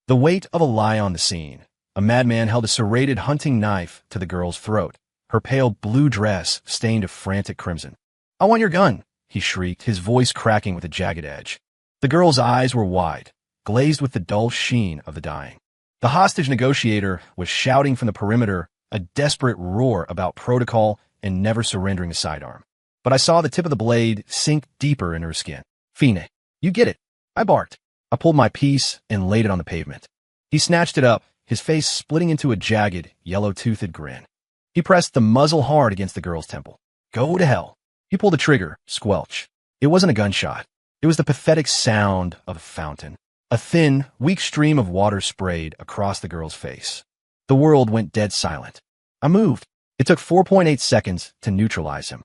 The weight of a lie on the scene. A madman held a serrated hunting knife to the girl's throat, her pale blue dress stained a frantic crimson. "I want your gun," he shrieked, his voice cracking with a jagged edge. The girl's eyes were wide, glazed with the dull sheen of the dying. The hostage negotiator was shouting from the perimeter, a desperate roar about protocol and never surrendering a sidearm. But I saw the tip of the blade sink deeper into her skin. "Fine, you get it," I barked. I pulled my piece and laid it on the pavement. He snatched it up, his face splitting into a jagged, yellow-toothed grin. He pressed the muzzle hard against the girl's temple. "Go to hell." He pulled the trigger, squelch. It wasn't a gunshot. It was the pathetic sound of a fountain. A thin, weak stream of water sprayed across the girl's face. The world went dead silent. I moved. It took 4.8 seconds to neutralize him.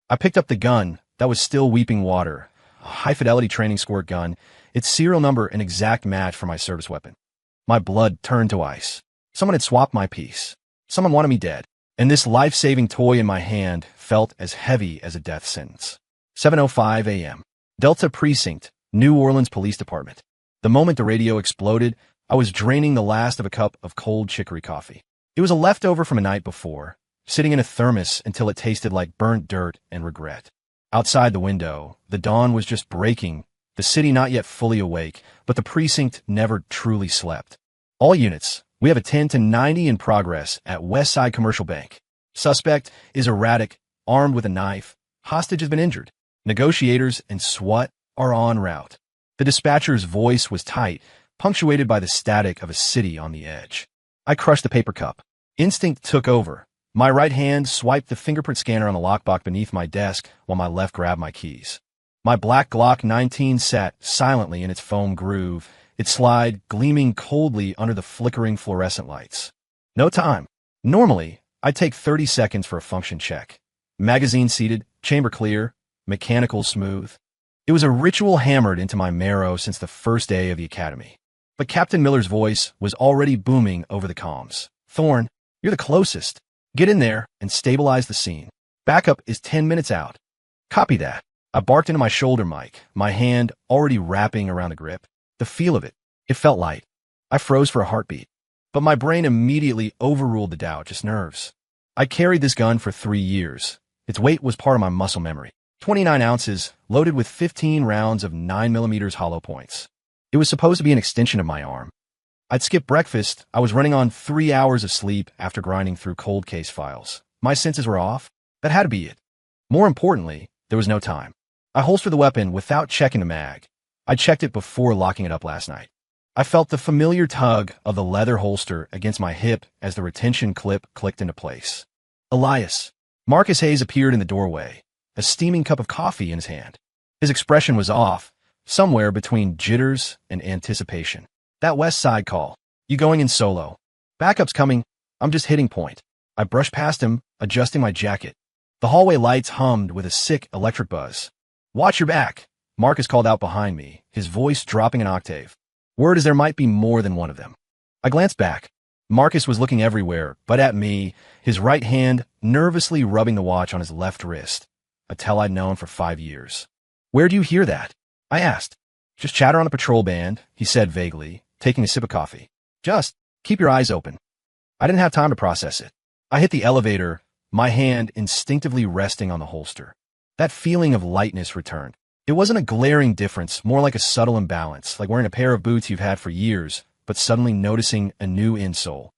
I picked up the gun that was still weeping water, a high-fidelity training squirt gun, its serial number an exact match for my service weapon. My blood turned to ice. Someone had swapped my piece. Someone wanted me dead. And this life-saving toy in my hand felt as heavy as a death sentence. 7:05 a.m. Delta Precinct, New Orleans Police Department. The moment the radio exploded, I was draining the last of a cup of cold chicory coffee. It was a leftover from a night before, sitting in a thermos until it tasted like burnt dirt and regret. Outside the window, the dawn was just breaking, the city not yet fully awake, but the precinct never truly slept. "All units, we have a 10 to 90 in progress at West Side Commercial Bank. Suspect is erratic, armed with a knife. Hostage has been injured. Negotiators and SWAT are en route." The dispatcher's voice was tight, punctuated by the static of a city on the edge. I crushed the paper cup. Instinct took over. My right hand swiped the fingerprint scanner on the lockbox beneath my desk while my left grabbed my keys. My black Glock 19 sat silently in its foam groove, its slide gleaming coldly under the flickering fluorescent lights. No time. Normally, I'd take 30 seconds for a function check. Magazine seated, chamber clear, mechanical smooth. It was a ritual hammered into my marrow since the first day of the academy. But Captain Miller's voice was already booming over the comms. "Thorne, you're the closest. Get in there and stabilize the scene. Backup is 10 minutes out." "Copy that." I barked into my shoulder mic, my hand already wrapping around the grip. The feel of it. It felt light. I froze for a heartbeat. But my brain immediately overruled the doubt, just nerves. I carried this gun for 3 years. Its weight was part of my muscle memory. 29 ounces, loaded with 15 rounds of 9mm hollow points. It was supposed to be an extension of my arm. I'd skipped breakfast. I was running on 3 hours of sleep after grinding through cold case files. My senses were off. That had to be it. More importantly, there was no time. I holstered the weapon without checking the mag. I checked it before locking it up last night. I felt the familiar tug of the leather holster against my hip as the retention clip clicked into place. Elias. Marcus Hayes appeared in the doorway, a steaming cup of coffee in his hand. His expression was off, somewhere between jitters and anticipation. "That West Side call. You going in solo?" "Backup's coming. I'm just hitting point." I brushed past him, adjusting my jacket. The hallway lights hummed with a sick electric buzz. "Watch your back," Marcus called out behind me, his voice dropping an octave. Word is there might be more than one of them. I glanced back. Marcus was looking everywhere, but at me, his right hand nervously rubbing the watch on his left wrist, a tell I'd known for 5 years. "Where do you hear that?" I asked. "Just chatter on the patrol band," he said vaguely, taking a sip of coffee. "Just keep your eyes open." I didn't have time to process it. I hit the elevator, my hand instinctively resting on the holster. That feeling of lightness returned. It wasn't a glaring difference, more like a subtle imbalance, like wearing a pair of boots you've had for years, but suddenly noticing a new insole.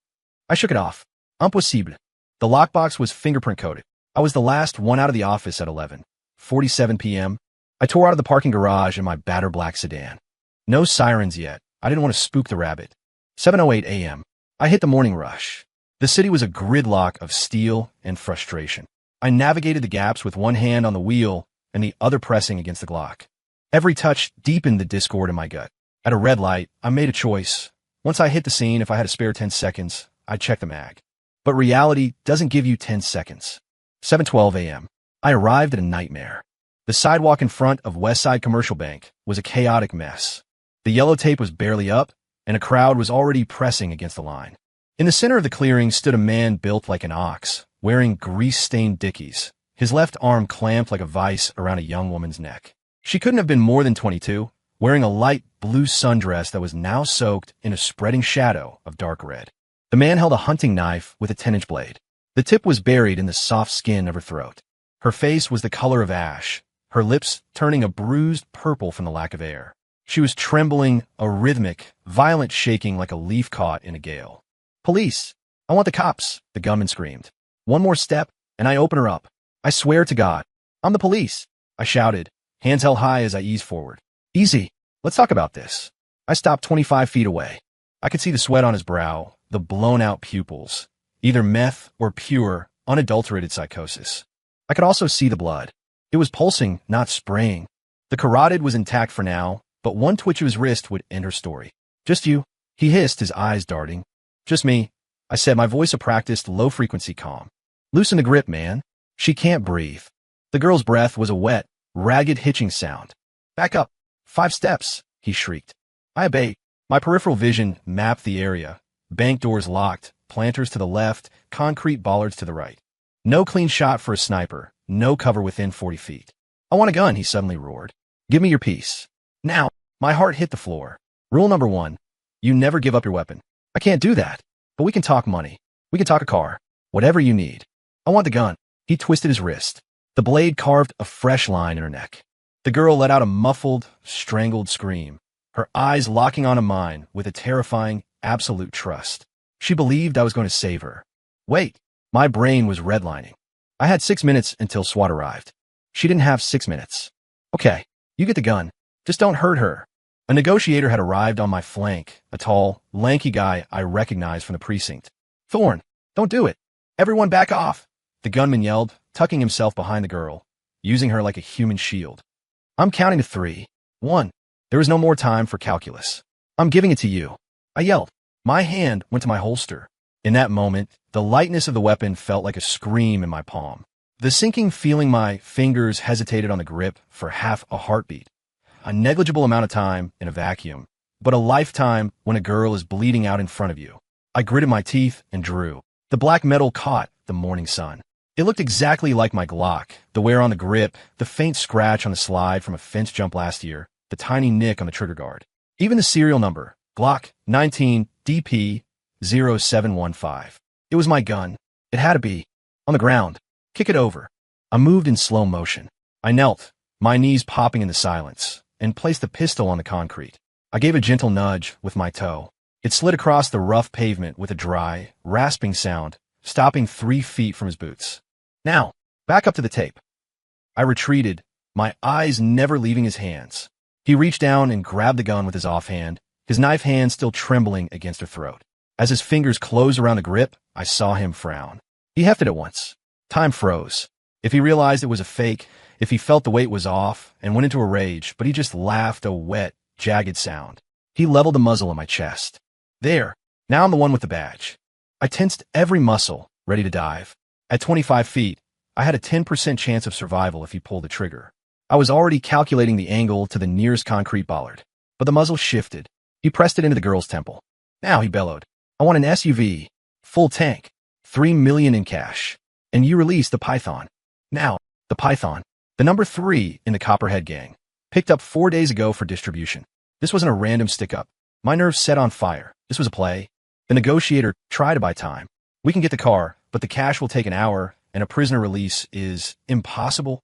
I shook it off. Impossible. The lockbox was fingerprint-coated. I was the last one out of the office at 11:47 p.m. I tore out of the parking garage in my batter black sedan. No sirens yet. I didn't want to spook the rabbit. 7:08 a.m. I hit the morning rush. The city was a gridlock of steel and frustration. I navigated the gaps with one hand on the wheel and the other pressing against the Glock. Every touch deepened the discord in my gut. At a red light, I made a choice. Once I hit the scene, if I had a spare 10 seconds, I'd check the mag. But reality doesn't give you 10 seconds. 7:12 a.m. I arrived at a nightmare. The sidewalk in front of West Side Commercial Bank was a chaotic mess. The yellow tape was barely up, and a crowd was already pressing against the line. In the center of the clearing stood a man built like an ox, wearing grease-stained dickies, his left arm clamped like a vice around a young woman's neck. She couldn't have been more than 22, wearing a light blue sundress that was now soaked in a spreading shadow of dark red. The man held a hunting knife with a 10-inch blade. The tip was buried in the soft skin of her throat. Her face was the color of ash, her lips turning a bruised purple from the lack of air. She was trembling, a rhythmic, violent shaking like a leaf caught in a gale. "Police! I want the cops!" the gunman screamed. "One more step, and I open her up. I swear to God. I'm the police!" I shouted, hands held high as I eased forward. "Easy. Let's talk about this." I stopped 25 feet away. I could see the sweat on his brow, the blown-out pupils, either meth or pure, unadulterated psychosis. I could also see the blood. It was pulsing, not spraying. The carotid was intact for now, but one twitch of his wrist would end her story. "Just you?" he hissed, his eyes darting. "Just me," I said, my voice a practiced, low-frequency calm. "Loosen the grip, man. She can't breathe." The girl's breath was a wet, ragged hitching sound. "Back up. 5 steps," he shrieked. I obeyed. My peripheral vision mapped the area. Bank doors locked, planters to the left, concrete bollards to the right. No clean shot for a sniper, no cover within 40 feet. "I want a gun," he suddenly roared. "Give me your piece. Now." My heart hit the floor. Rule number 1, you never give up your weapon. "I can't do that. But we can talk money. We can talk a car. Whatever you need." "I want the gun." He twisted his wrist. The blade carved a fresh line in her neck. The girl let out a muffled, strangled scream, her eyes locking onto mine with a terrifying, absolute trust. She believed I was going to save her. Wait. My brain was redlining. I had 6 minutes until SWAT arrived. She didn't have 6 minutes. "Okay, you get the gun. Just don't hurt her." A negotiator had arrived on my flank, a tall, lanky guy I recognized from the precinct. "Thorne, don't do it. Everyone back off," the gunman yelled, tucking himself behind the girl, using her like a human shield. "I'm counting to 3. 1. There is no more time for calculus. I'm giving it to you," I yelled. My hand went to my holster. In that moment, the lightness of the weapon felt like a scream in my palm. The sinking feeling, my fingers hesitated on the grip for half a heartbeat. A negligible amount of time in a vacuum, but a lifetime when a girl is bleeding out in front of you. I gritted my teeth and drew. The black metal caught the morning sun. It looked exactly like my Glock, the wear on the grip, the faint scratch on the slide from a fence jump last year, the tiny nick on the trigger guard. Even the serial number, Glock 19 DP 0715. It was my gun. It had to be. On the ground. Kick it over. I moved in slow motion. I knelt, my knees popping in the silence, and placed the pistol on the concrete. I gave a gentle nudge with my toe. It slid across the rough pavement with a dry, rasping sound, stopping 3 feet from his boots. "Now, back up to the tape." I retreated, my eyes never leaving his hands. He reached down and grabbed the gun with his offhand, his knife hand still trembling against her throat. As his fingers closed around the grip, I saw him frown. He hefted it once. Time froze. If he realized it was a fake, if he felt the weight was off, and went into a rage, but he just laughed a wet, jagged sound. He leveled the muzzle at my chest. There. Now I'm the one with the badge. I tensed every muscle, ready to dive. At 25 feet, I had a 10% chance of survival if he pulled the trigger. I was already calculating the angle to the nearest concrete bollard. But the muzzle shifted. He pressed it into the girl's temple. "Now," he bellowed. "I want an SUV. Full tank. 3 million in cash. And you release the Python." Now, the Python. The number 3 in the Copperhead gang. Picked up 4 days ago for distribution. This wasn't a random stick-up. My nerves set on fire. This was a play. The negotiator tried to buy time. "We can get the car, but the cash will take an hour, and a prisoner release is impossible."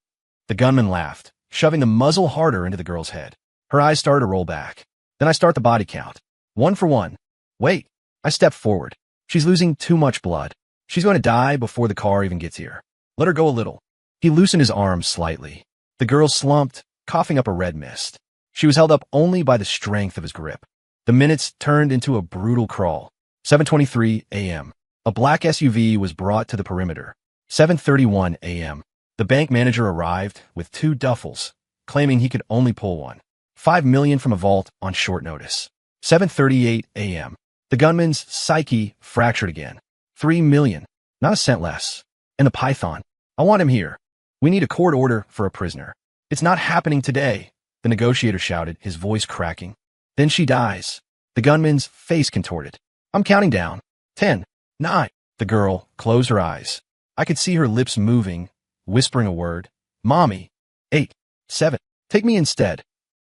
The gunman laughed, shoving the muzzle harder into the girl's head. Her eyes started to roll back. "Then I start the body count. 1 for 1. Wait." I stepped forward. "She's losing too much blood. She's going to die before the car even gets here. Let her go a little." He loosened his arms slightly. The girl slumped, coughing up a red mist. She was held up only by the strength of his grip. The minutes turned into a brutal crawl. 7:23 a.m. A black SUV was brought to the perimeter. 7:31 a.m. The bank manager arrived with 2 duffels, claiming he could only pull one. 5 million from a vault on short notice. 7:38 a.m. The gunman's psyche fractured again. 3 million. Not a cent less. And the Python. "I want him here. We need a court order for a prisoner." "It's not happening today," the negotiator shouted, his voice cracking. "Then she dies." The gunman's face contorted. "I'm counting down. 10, 9. The girl closed her eyes. I could see her lips moving, whispering a word. "Mommy." 8, 7. "Take me instead."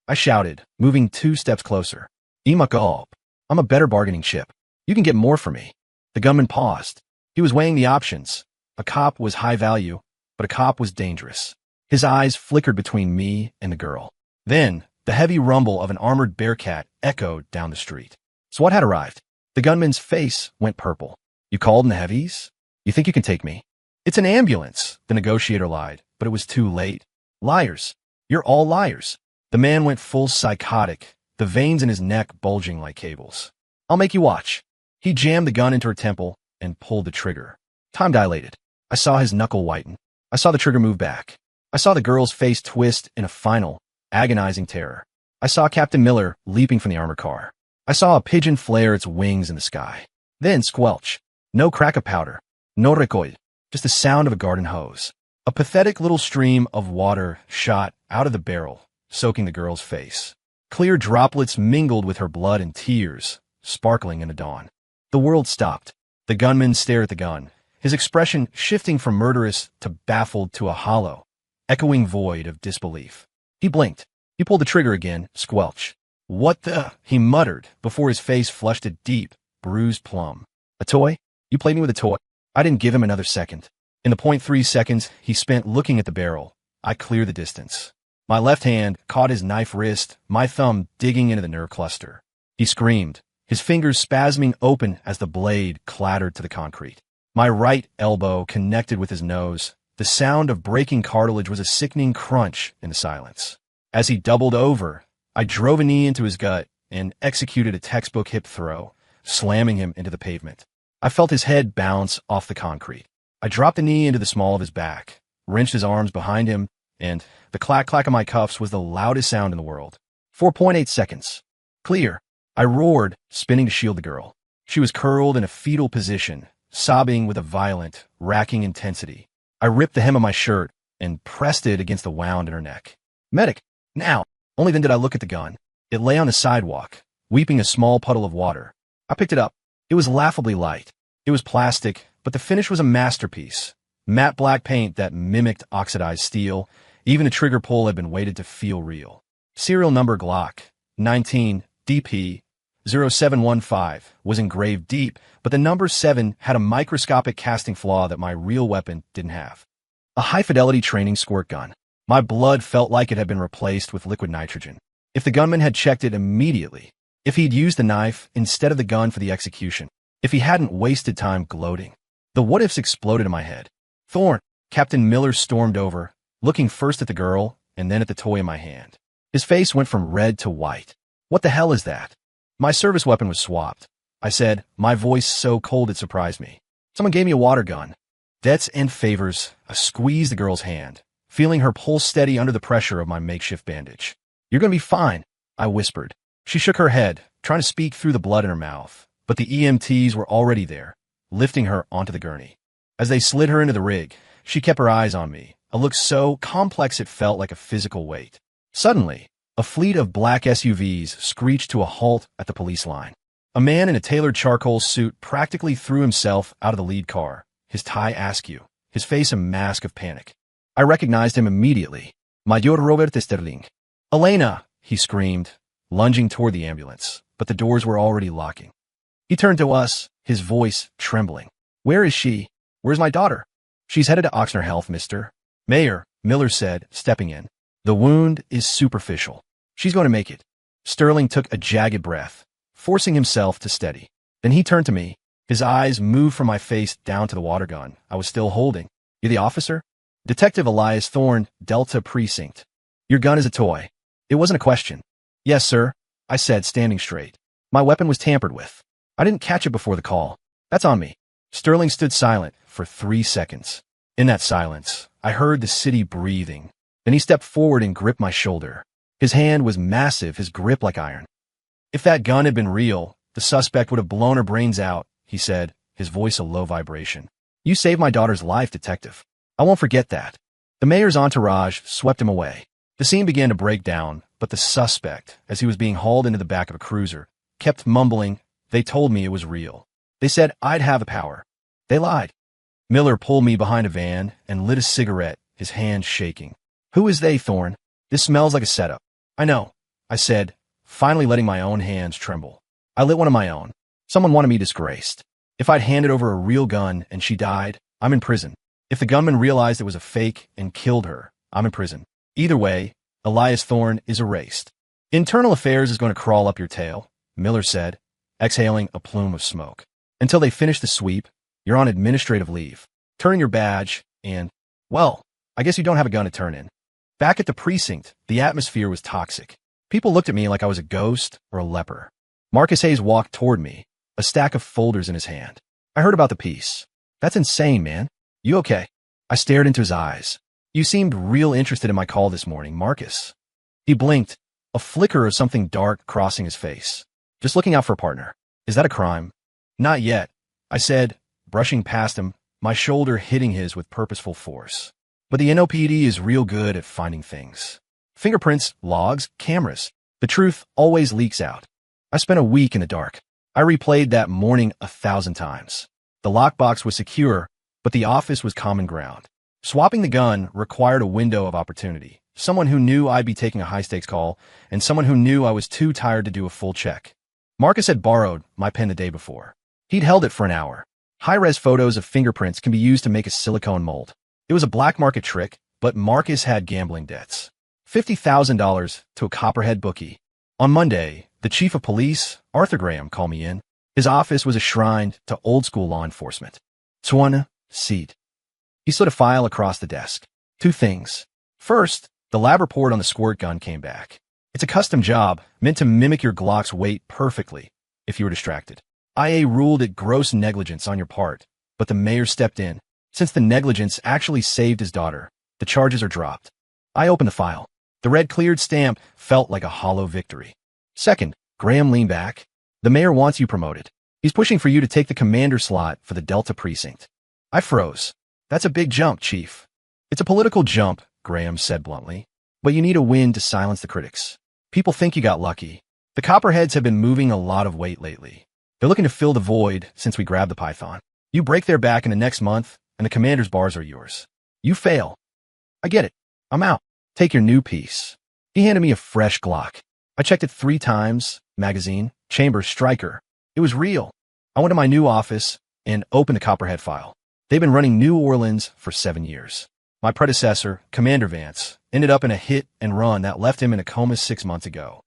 I shouted, moving 2 steps closer. Imakop. I'm a better bargaining chip. You can get more from me. The gunman paused. He was weighing the options. A cop was high value, but a cop was dangerous. His eyes flickered between me and the girl. Then, the heavy rumble of an armored bearcat echoed down the street. SWAT had arrived. The gunman's face went purple. You called in the heavies? You think you can take me? It's an ambulance, the negotiator lied, but it was too late. Liars. You're all liars. The man went full psychotic, the veins in his neck bulging like cables. I'll make you watch. He jammed the gun into her temple and pulled the trigger. Time dilated. I saw his knuckle whiten. I saw the trigger move back. I saw the girl's face twist in a final, agonizing terror. I saw Captain Miller leaping from the armored car. I saw a pigeon flare its wings in the sky. Then squelch. No crack of powder. No recoil. Just the sound of a garden hose. A pathetic little stream of water shot out of the barrel, soaking the girl's face. Clear droplets mingled with her blood and tears, sparkling in the dawn. The world stopped. The gunman stared at the gun, his expression shifting from murderous to baffled to a hollow, echoing void of disbelief. He blinked. He pulled the trigger again, squelch. What the? He muttered before his face flushed a deep, bruised plum. A toy? You played me with a toy? I didn't give him another second. In the 0.3 seconds he spent looking at the barrel, I cleared the distance. My left hand caught his knife wrist, my thumb digging into the nerve cluster. He screamed, his fingers spasming open as the blade clattered to the concrete. My right elbow connected with his nose. The sound of breaking cartilage was a sickening crunch in the silence. As he doubled over, I drove a knee into his gut and executed a textbook hip throw, slamming him into the pavement. I felt his head bounce off the concrete. I dropped the knee into the small of his back, wrenched his arms behind him, and the clack-clack of my cuffs was the loudest sound in the world. 4.8 seconds. Clear. I roared, spinning to shield the girl. She was curled in a fetal position, sobbing with a violent, racking intensity. I ripped the hem of my shirt and pressed it against the wound in her neck. Medic! Now! Only then did I look at the gun. It lay on the sidewalk, weeping a small puddle of water. I picked it up. It was laughably light. It was plastic, but the finish was a masterpiece. Matte black paint that mimicked oxidized steel. Even the trigger pull had been weighted to feel real. Serial number Glock 19 DP 0715 was engraved deep, but the number 7 had a microscopic casting flaw that my real weapon didn't have. A high-fidelity training squirt gun. My blood felt like it had been replaced with liquid nitrogen. If the gunman had checked it immediately, if he'd used the knife instead of the gun for the execution, if he hadn't wasted time gloating, the what-ifs exploded in my head. Thorn! Captain Miller stormed over, looking first at the girl and then at the toy in my hand. His face went from red to white. What the hell is that? My service weapon was swapped. I said, my voice so cold it surprised me. Someone gave me a water gun. Debts and favors. I squeezed the girl's hand, feeling her pulse steady under the pressure of my makeshift bandage. You're going to be fine, I whispered. She shook her head, trying to speak through the blood in her mouth, but the EMTs were already there, lifting her onto the gurney. As they slid her into the rig, she kept her eyes on me, a look so complex it felt like a physical weight. Suddenly, a fleet of black SUVs screeched to a halt at the police line. A man in a tailored charcoal suit practically threw himself out of the lead car, his tie askew, his face a mask of panic. I recognized him immediately. Major Robert Sterling. Elena, he screamed, lunging toward the ambulance, but the doors were already locking. He turned to us, his voice trembling. Where is she? Where's my daughter? She's headed to Oxnard Health, mister. Mayor, Miller said, stepping in. The wound is superficial. She's going to make it. Sterling took a jagged breath, forcing himself to steady. Then he turned to me. His eyes moved from my face down to the water gun I was still holding. You the officer? Detective Elias Thorne, Delta Precinct. Your gun is a toy. It wasn't a question. Yes, sir, I said, standing straight. My weapon was tampered with. I didn't catch it before the call. That's on me. Sterling stood silent for 3 seconds. In that silence, I heard the city breathing. Then he stepped forward and gripped my shoulder. His hand was massive, his grip like iron. If that gun had been real, the suspect would have blown her brains out, he said, his voice a low vibration. You saved my daughter's life, detective. I won't forget that. The mayor's entourage swept him away. The scene began to break down, but the suspect, as he was being hauled into the back of a cruiser, kept mumbling. They told me it was real. They said I'd have the power. They lied. Miller pulled me behind a van and lit a cigarette, his hand shaking. Who is they, Thorne? This smells like a setup. I know. I said, finally letting my own hands tremble. I lit one of my own. Someone wanted me disgraced. If I'd handed over a real gun and she died, I'm in prison. If the gunman realized it was a fake and killed her, I'm in prison. Either way, Elias Thorne is erased. Internal affairs is going to crawl up your tail, Miller said, exhaling a plume of smoke. Until they finish the sweep, you're on administrative leave. Turn in your badge and, well, I guess you don't have a gun to turn in. Back at the precinct, the atmosphere was toxic. People looked at me like I was a ghost or a leper. Marcus Hayes walked toward me, a stack of folders in his hand. I heard about the piece. That's insane, man. You okay? I stared into his eyes. You seemed real interested in my call this morning, Marcus. He blinked, a flicker of something dark crossing his face. Just looking out for a partner. Is that a crime? Not yet, I said, brushing past him, my shoulder hitting his with purposeful force. But the NOPD is real good at finding things. Fingerprints, logs, cameras. The truth always leaks out. I spent a week in the dark. I replayed that morning 1,000 times. The lockbox was secure, but the office was common ground. Swapping the gun required a window of opportunity. Someone who knew I'd be taking a high-stakes call, and someone who knew I was too tired to do a full check. Marcus had borrowed my pen the day before. He'd held it for an hour. High-res photos of fingerprints can be used to make a silicone mold. It was a black market trick, but Marcus had gambling debts. $50,000 to a Copperhead bookie. On Monday, the chief of police, Arthur Graham, called me in. His office was a shrine to old-school law enforcement. Swan, seat. He slid a file across the desk. 2 things. First, the lab report on the squirt gun came back. It's a custom job, meant to mimic your Glock's weight perfectly, if you were distracted. IA ruled it gross negligence on your part, but the mayor stepped in. Since the negligence actually saved his daughter, the charges are dropped. I opened the file. The red cleared stamp felt like a hollow victory. Second, Graham leaned back. The mayor wants you promoted. He's pushing for you to take the commander slot for the Delta precinct. I froze. That's a big jump, Chief. It's a political jump, Graham said bluntly. But you need a win to silence the critics. People think you got lucky. The Copperheads have been moving a lot of weight lately. They're looking to fill the void since we grabbed the python. You break their back in the next month, and the commander's bars are yours. You fail. I get it. I'm out. Take your new piece. He handed me a fresh Glock. I checked it 3 times, magazine, chamber, striker. It was real. I went to my new office and opened the Copperhead file. They've been running New Orleans for 7 years. My predecessor, Commander Vance, ended up in a hit and run that left him in a coma 6 months ago.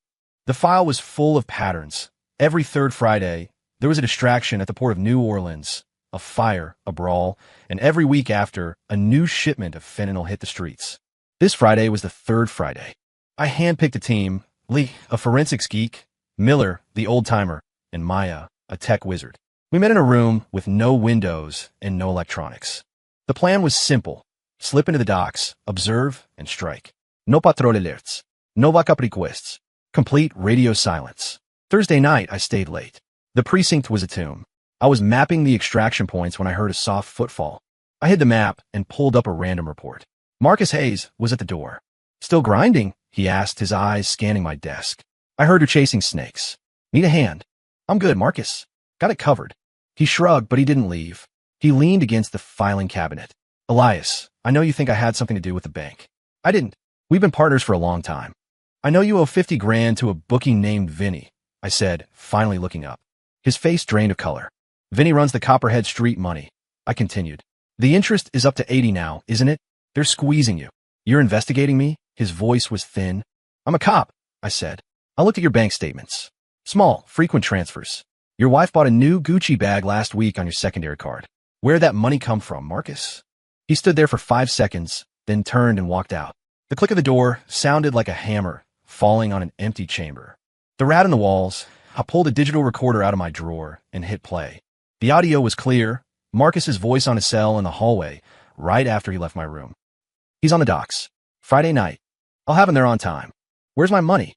The file was full of patterns. Every 3rd Friday, there was a distraction at the port of New Orleans, a fire, a brawl, and every week after, a new shipment of fentanyl hit the streets. This Friday was the 3rd Friday. I handpicked a team, Lee, a forensics geek, Miller, the old-timer, and Maya, a tech wizard. We met in a room with no windows and no electronics. The plan was simple. Slip into the docks, observe, and strike. No patrol alerts. No backup requests. Complete radio silence. Thursday night, I stayed late. The precinct was a tomb. I was mapping the extraction points when I heard a soft footfall. I hid the map and pulled up a random report. Marcus Hayes was at the door. Still grinding? He asked, his eyes scanning my desk. I heard her chasing snakes. Need a hand? I'm good, Marcus. Got it covered. He shrugged, but he didn't leave. He leaned against the filing cabinet. Elias, I know you think I had something to do with the bank. I didn't. We've been partners for a long time. I know you owe 50 grand to a bookie named Vinny, I said, finally looking up. His face drained of color. Vinny runs the Copperhead Street money. I continued. The interest is up to 80 now, isn't it? They're squeezing you. You're investigating me? His voice was thin. I'm a cop, I said. I looked at your bank statements. Small, frequent transfers. Your wife bought a new Gucci bag last week on your secondary card. Where'd that money come from, Marcus? He stood there for 5 seconds, then turned and walked out. The click of the door sounded like a hammer falling on an empty chamber. The rat in the walls. I pulled a digital recorder out of my drawer and hit play. The audio was clear, Marcus's voice on his cell in the hallway, right after he left my room. He's on the docks. Friday night. I'll have him there on time. Where's my money?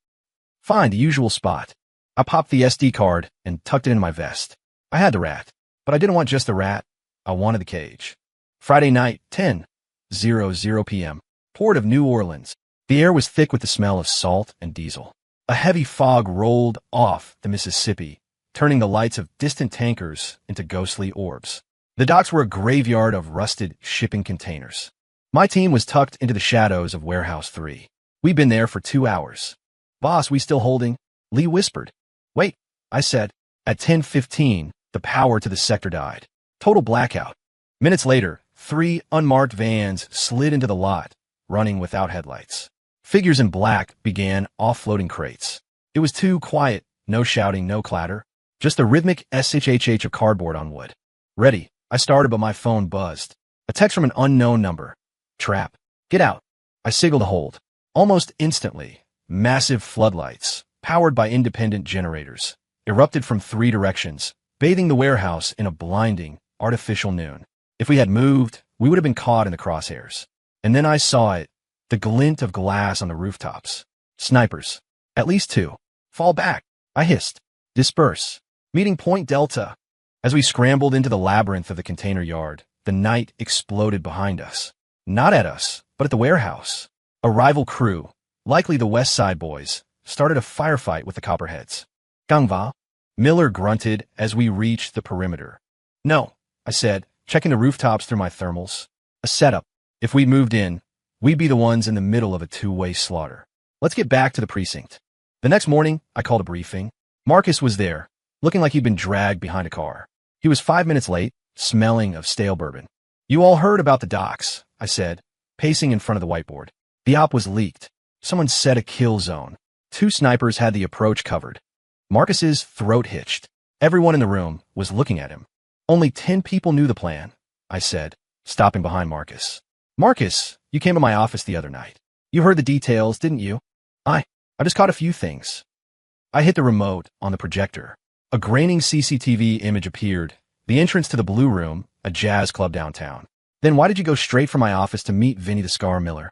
Fine, the usual spot. I popped the SD card and tucked it in my vest. I had the rat, but I didn't want just the rat. I wanted the cage. Friday night, 10:00 p.m. Port of New Orleans. The air was thick with the smell of salt and diesel. A heavy fog rolled off the Mississippi, turning the lights of distant tankers into ghostly orbs. The docks were a graveyard of rusted shipping containers. My team was tucked into the shadows of Warehouse 3. We'd been there for 2 hours. Boss, we still holding? Lee whispered. Wait, I said. At 10:15, the power to the sector died. Total blackout. Minutes later, 3 unmarked vans slid into the lot, running without headlights. Figures in black began offloading crates. It was too quiet, no shouting, no clatter, just the rhythmic shhh of cardboard on wood. Ready, I started, but my phone buzzed. A text from an unknown number. Trap. Get out. I signaled to hold. Almost instantly, massive floodlights, powered by independent generators, erupted from 3 directions, bathing the warehouse in a blinding, artificial noon. If we had moved, we would have been caught in the crosshairs. And then I saw it, the glint of glass on the rooftops. Snipers. At least 2. Fall back, I hissed. Disperse. Meeting point Delta. As we scrambled into the labyrinth of the container yard, the night exploded behind us. Not at us, but at the warehouse. A rival crew, likely the West Side Boys, started a firefight with the Copperheads. Gangva? Miller grunted as we reached the perimeter. No, I said, checking the rooftops through my thermals. A setup. If we'd moved in, we'd be the ones in the middle of a 2-way slaughter. Let's get back to the precinct. The next morning, I called a briefing. Marcus was there, looking like he'd been dragged behind a car. He was 5 minutes late, smelling of stale bourbon. You all heard about the docks, I said, pacing in front of the whiteboard. The op was leaked. Someone set a kill zone. 2 snipers had the approach covered. Marcus's throat hitched. Everyone in the room was looking at him. Only 10 people knew the plan, I said, stopping behind Marcus. Marcus, you came to my office the other night. You heard the details, didn't you? I just caught a few things. I hit the remote on the projector. A graining CCTV image appeared, the entrance to the Blue Room, a jazz club downtown. Then why did you go straight from my office to meet Vinny the Scar Miller?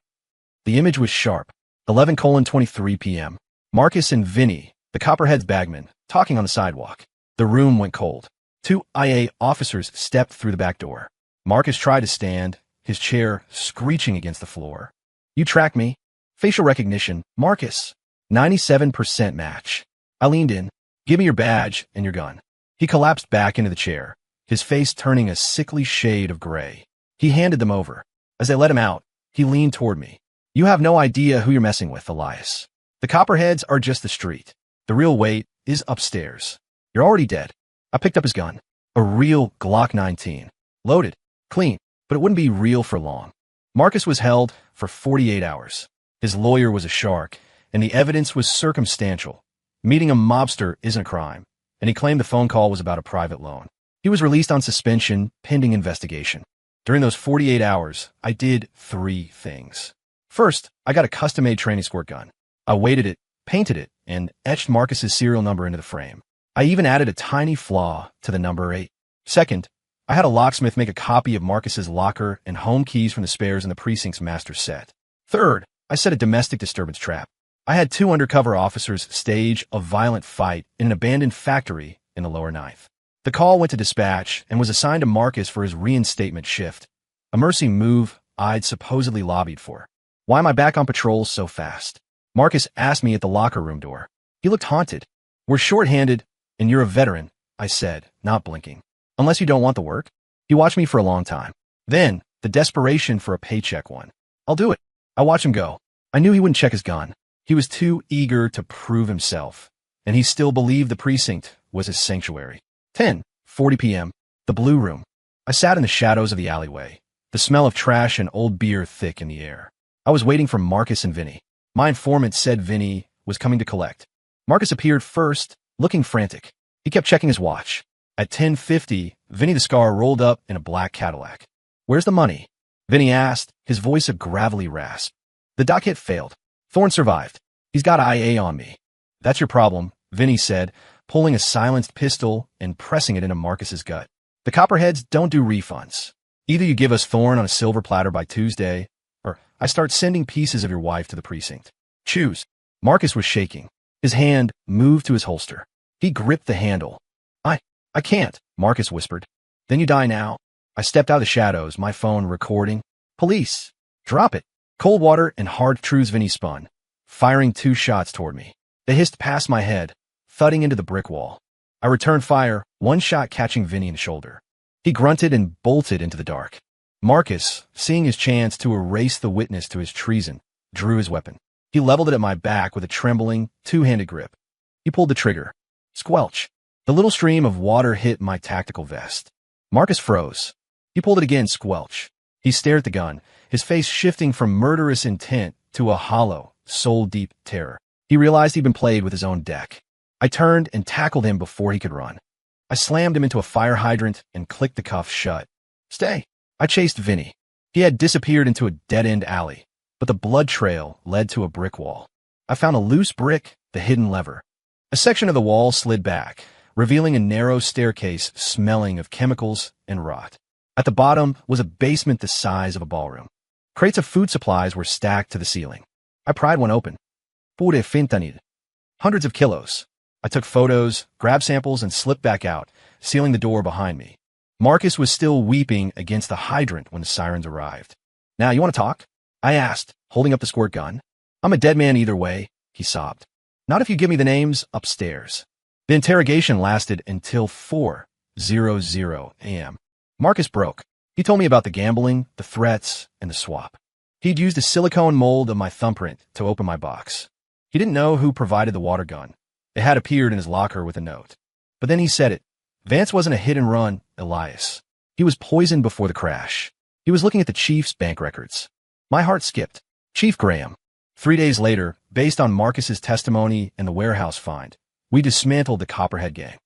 The image was sharp. 11:23 p.m. Marcus and Vinny, the Copperheads bagman, talking on the sidewalk. The room went cold. 2 IA officers stepped through the back door. Marcus tried to stand, his chair screeching against the floor. You track me? Facial recognition, Marcus. 97% match. I leaned in. Give me your badge and your gun. He collapsed back into the chair, his face turning a sickly shade of gray. He handed them over. As I let him out, he leaned toward me. You have no idea who you're messing with, Elias. The Copperheads are just the street. The real weight is upstairs. You're already dead. I picked up his gun. A real Glock 19. Loaded. Clean. But it wouldn't be real for long. Marcus was held for 48 hours. His lawyer was a shark, and the evidence was circumstantial. Meeting a mobster isn't a crime, and he claimed the phone call was about a private loan. He was released on suspension, pending investigation. During those 48 hours, I did 3 things. First, I got a custom-made training squirt gun. I weighted it, painted it, and etched Marcus's serial number into the frame. I even added a tiny flaw to the number 8. Second, I had a locksmith make a copy of Marcus's locker and home keys from the spares in the precinct's master set. Third, I set a domestic disturbance trap. I had 2 undercover officers stage a violent fight in an abandoned factory in the lower ninth. The call went to dispatch and was assigned to Marcus for his reinstatement shift, a mercy move I'd supposedly lobbied for. Why am I back on patrol so fast? Marcus asked me at the locker room door. He looked haunted. We're short-handed, and you're a veteran, I said, not blinking. Unless you don't want the work? He watched me for a long time. Then, the desperation for a paycheck won. I'll do it. I watched him go. I knew he wouldn't check his gun. He was too eager to prove himself, and he still believed the precinct was his sanctuary. 10:40 p.m. The Blue Room. I sat in the shadows of the alleyway, the smell of trash and old beer thick in the air. I was waiting for Marcus and Vinny. My informant said Vinny was coming to collect. Marcus appeared first, looking frantic. He kept checking his watch. At 10:50, Vinny the Scar rolled up in a black Cadillac. Where's the money? Vinny asked, his voice a gravelly rasp. The dock hit failed. Thorne survived. He's got IA on me. That's your problem, Vinny said, pulling a silenced pistol and pressing it into Marcus's gut. The Copperheads don't do refunds. Either you give us Thorne on a silver platter by Tuesday, or I start sending pieces of your wife to the precinct. Choose. Marcus was shaking. His hand moved to his holster. He gripped the handle. I can't, Marcus whispered. Then you die now. I stepped out of the shadows, my phone recording. Police. Drop it. Cold water and hard truths Vinny spun, firing 2 shots toward me. They hissed past my head, thudding into the brick wall. I returned fire, 1 shot catching Vinny in the shoulder. He grunted and bolted into the dark. Marcus, seeing his chance to erase the witness to his treason, drew his weapon. He leveled it at my back with a trembling, two-handed grip. He pulled the trigger. Squelch. The little stream of water hit my tactical vest. Marcus froze. He pulled it again, squelch. He stared at the gun, his face shifting from murderous intent to a hollow, soul-deep terror. He realized he'd been played with his own deck. I turned and tackled him before he could run. I slammed him into a fire hydrant and clicked the cuff shut. Stay. I chased Vinny. He had disappeared into a dead-end alley, but the blood trail led to a brick wall. I found a loose brick, the hidden lever. A section of the wall slid back, revealing a narrow staircase smelling of chemicals and rot. At the bottom was a basement the size of a ballroom. Crates of food supplies were stacked to the ceiling. I pried one open. Pure fentanyl. Hundreds of kilos. I took photos, grabbed samples, and slipped back out, sealing the door behind me. Marcus was still weeping against the hydrant when the sirens arrived. Now, you want to talk? I asked, holding up the squirt gun. I'm a dead man either way, he sobbed. Not if you give me the names upstairs. The interrogation lasted until 4:00 a.m. Marcus broke. He told me about the gambling, the threats, and the swap. He'd used a silicone mold of my thumbprint to open my box. He didn't know who provided the water gun. It had appeared in his locker with a note. But then he said it. Vance wasn't a hit-and-run Elias. He was poisoned before the crash. He was looking at the Chief's bank records. My heart skipped. Chief Graham. 3 days later, based on Marcus's testimony and the warehouse find, we dismantled the Copperhead gang.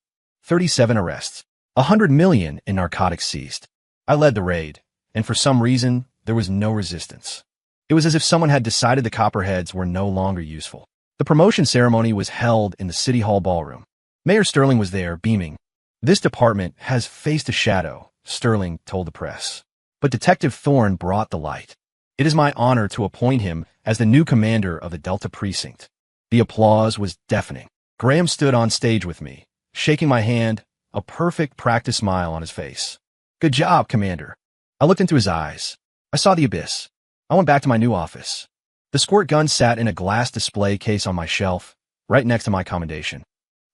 37 arrests. 100 million in narcotics seized. I led the raid, and for some reason, there was no resistance. It was as if someone had decided the Copperheads were no longer useful. The promotion ceremony was held in the City Hall ballroom. Mayor Sterling was there, beaming. This department has faced a shadow, Sterling told the press. But Detective Thorne brought the light. It is my honor to appoint him as the new commander of the Delta Precinct. The applause was deafening. Graham stood on stage with me, shaking my hand, a perfect practice smile on his face. Good job, Commander. I looked into his eyes. I saw the abyss. I went back to my new office. The squirt gun sat in a glass display case on my shelf, right next to my commendation.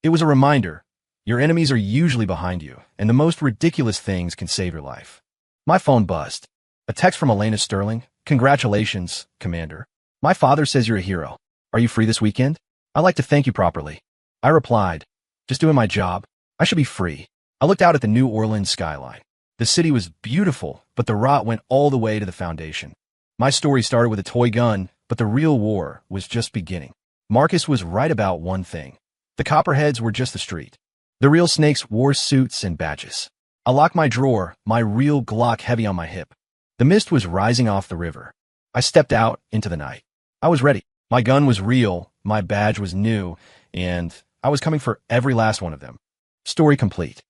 It was a reminder. Your enemies are usually behind you, and the most ridiculous things can save your life. My phone buzzed. A text from Elena Sterling. Congratulations, Commander. My father says you're a hero. Are you free this weekend? I'd like to thank you properly. I replied, just doing my job. I should be free. I looked out at the New Orleans skyline. The city was beautiful, but the rot went all the way to the foundation. My story started with a toy gun, but the real war was just beginning. Marcus was right about one thing. The Copperheads were just the street. The real snakes wore suits and badges. I locked my drawer, my real Glock heavy on my hip. The mist was rising off the river. I stepped out into the night. I was ready. My gun was real, my badge was new, and I was coming for every last one of them. Story complete.